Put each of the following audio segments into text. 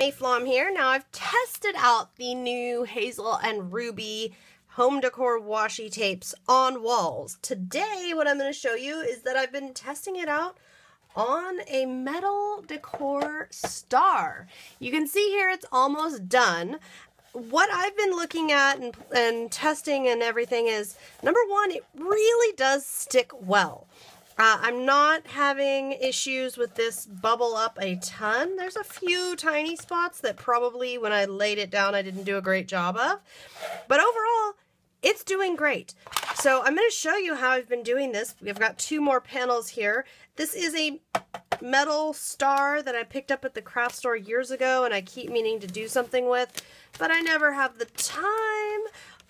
Mayflom here. Now I've tested out the new Hazel and Ruby home decor washi tapes on walls. Today what I'm going to show you is that I've been testing it out on a metal decor star. You can see here it's almost done. What I've been looking at and testing and everything is, number one, it really does stick well. I'm not having issues with this bubble up a ton. There's a few tiny spots that probably when I laid it down I didn't do a great job of. But overall, it's doing great. So I'm going to show you how I've been doing this. We've got two more panels here. This is a metal star that I picked up at the craft store years ago and I keep meaning to do something with, but I never have the time.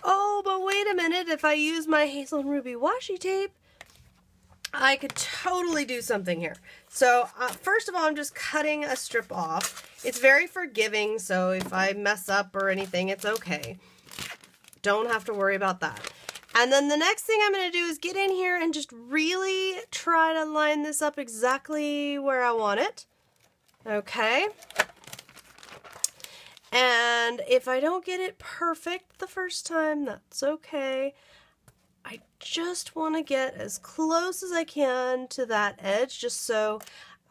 Oh, but wait a minute. If I use my Hazel and Ruby washi tape, I could totally do something here. So first of all, I'm just cutting a strip off. It's very forgiving, so if I mess up or anything, it's okay. Don't have to worry about that. And then the next thing I'm going to do is get in here and just really try to line this up exactly where I want it. Okay. And if I don't get it perfect the first time, that's okay. I just want to get as close as I can to that edge, just so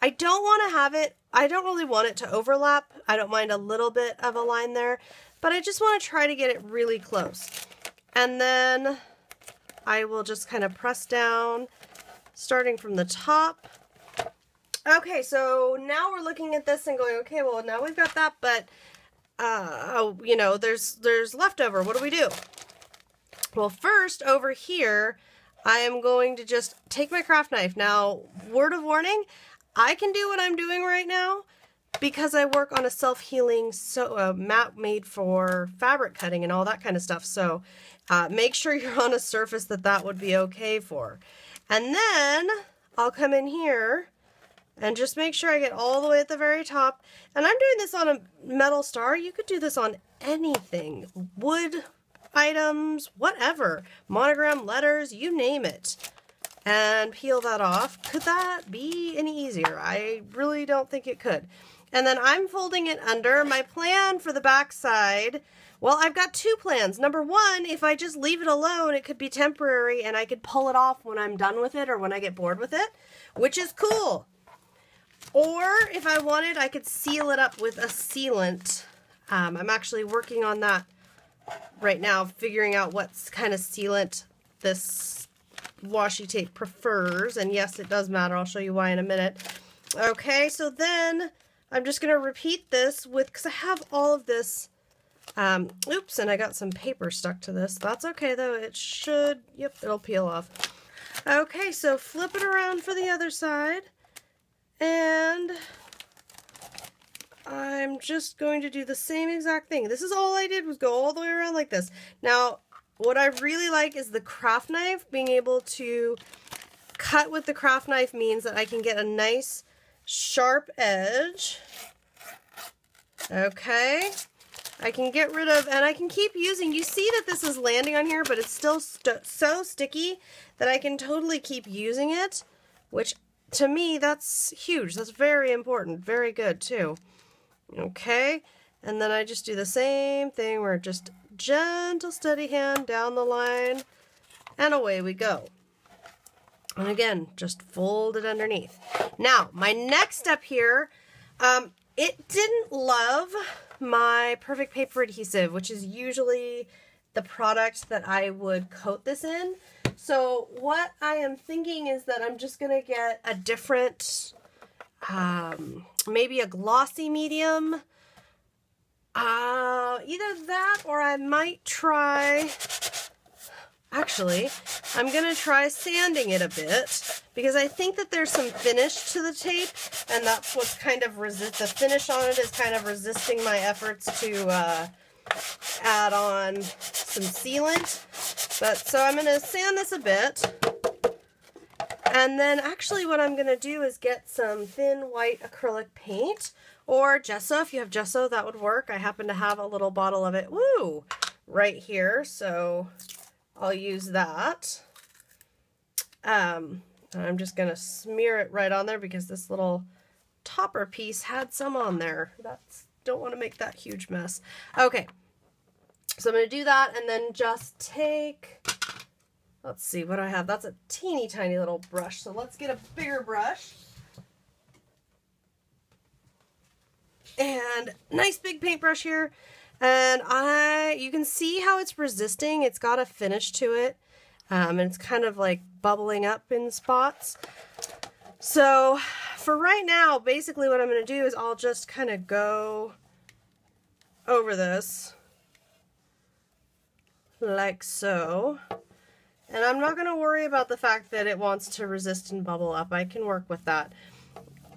I don't want to have it, I don't really want it to overlap. I don't mind a little bit of a line there, but I just want to try to get it really close. And then I will just kind of press down, starting from the top. Okay, so now we're looking at this and going, okay, well now we've got that, but you know, there's leftover. What do we do? Well, first over here, I am going to just take my craft knife. Now, word of warning, I can do what I'm doing right now because I work on a self-healing mat made for fabric cutting and all that kind of stuff. So make sure you're on a surface that would be okay for. And then I'll come in here and just make sure I get all the way at the very top. And I'm doing this on a metal star. You could do this on anything. Wood items, whatever, monogram letters, you name it, and peel that off. Could that be any easier? I really don't think it could. And then I'm folding it under. My plan for the back side, well, I've got two plans. Number one, if I just leave it alone, it could be temporary and I could pull it off when I'm done with it or when I get bored with it, which is cool. Or if I wanted, I could seal it up with a sealant. I'm actually working on that right now, figuring out what kind of sealant this washi tape prefers, and yes, it does matter. I'll show you why in a minute. Okay, so then I'm just going to repeat this with, because I have all of this, oops, and I got some paper stuck to this. That's okay though, it should, yep, it'll peel off. Okay, so flip it around for the other side, and I'm just going to do the same exact thing. This is all I did, was go all the way around like this. Now, what I really like is the craft knife. Being able to cut with the craft knife means that I can get a nice sharp edge. Okay. I can get rid of, and I can keep using, you see that this is landing on here, but it's still so sticky that I can totally keep using it, which to me, that's huge. That's very important. Very good too. Okay, and then I just do the same thing where just gentle steady hand down the line and away we go. And again, just fold it underneath. Now, my next step here, it didn't love my perfect paper adhesive, which is usually the product that I would coat this in. So what I am thinking is that I'm just going to get a different maybe a glossy medium, either that or I might try, actually, I'm going to try sanding it a bit because I think that there's some finish to the tape and that's what's kind of the finish on it is kind of resisting my efforts to add on some sealant. But so I'm going to sand this a bit. And then actually what I'm going to do is get some thin white acrylic paint or gesso. If you have gesso, that would work. I happen to have a little bottle of it, woo, right here. So I'll use that. I'm just going to smear it right on there because this little topper piece had some on there. That's don't want to make that huge mess. Okay, so I'm going to do that and then just take, let's see, what do I have? That's a teeny tiny little brush. So let's get a bigger brush. And nice big paintbrush here. And you can see how it's resisting. It's got a finish to it. And it's kind of like bubbling up in spots. So for right now, basically what I'm going to do is I'll just kind of go over this like so. And I'm not going to worry about the fact that it wants to resist and bubble up. I can work with that.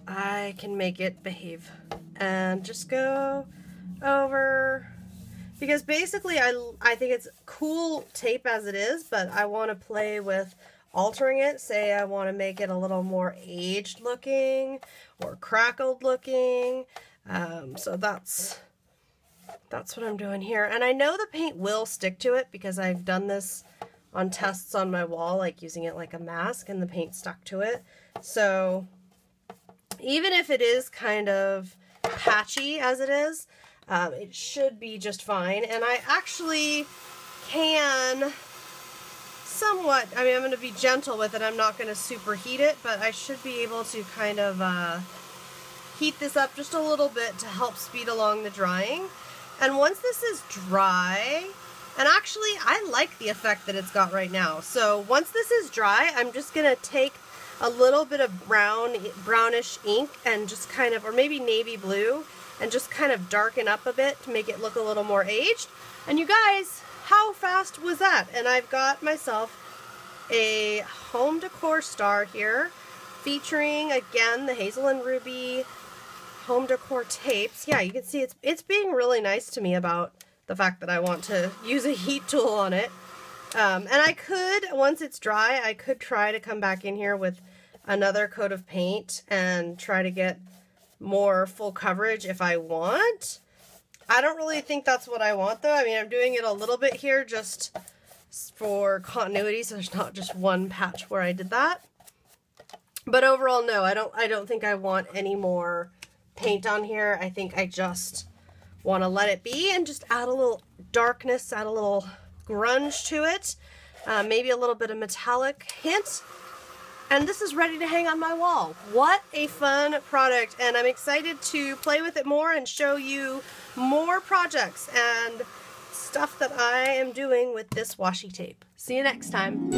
I can make it behave. And just go over, because basically I think it's cool tape as it is, but I want to play with altering it. Say I want to make it a little more aged looking or crackled looking. So that's what I'm doing here. And I know the paint will stick to it because I've done this on tests on my wall, like using it like a mask, and the paint stuck to it. So even if it is kind of patchy as it is, it should be just fine. And I actually can somewhat, I mean, I'm going to be gentle with it. I'm not going to superheat it, but I should be able to kind of heat this up just a little bit to help speed along the drying. And once this is dry, and actually I like the effect that it's got right now. So once this is dry, I'm just going to take a little bit of brownish ink and just kind of, or maybe navy blue, and just kind of darken up a bit to make it look a little more aged. And you guys, how fast was that? And I've got myself a home decor star here featuring, again, the Hazel and Ruby home decor tapes. Yeah, you can see it's being really nice to me about the fact that I want to use a heat tool on it. And I could, once it's dry, I could try to come back in here with another coat of paint and try to get more full coverage if I want. I don't really think that's what I want though. I mean, I'm doing it a little bit here just for continuity, so there's not just one patch where I did that. But overall, no, I don't think I want any more paint on here. I think I just want to let it be and just add a little darkness, add a little grunge to it, maybe a little bit of metallic hint, and this is ready to hang on my wall. What a fun product, and I'm excited to play with it more and show you more projects and stuff that I am doing with this washi tape. See you next time.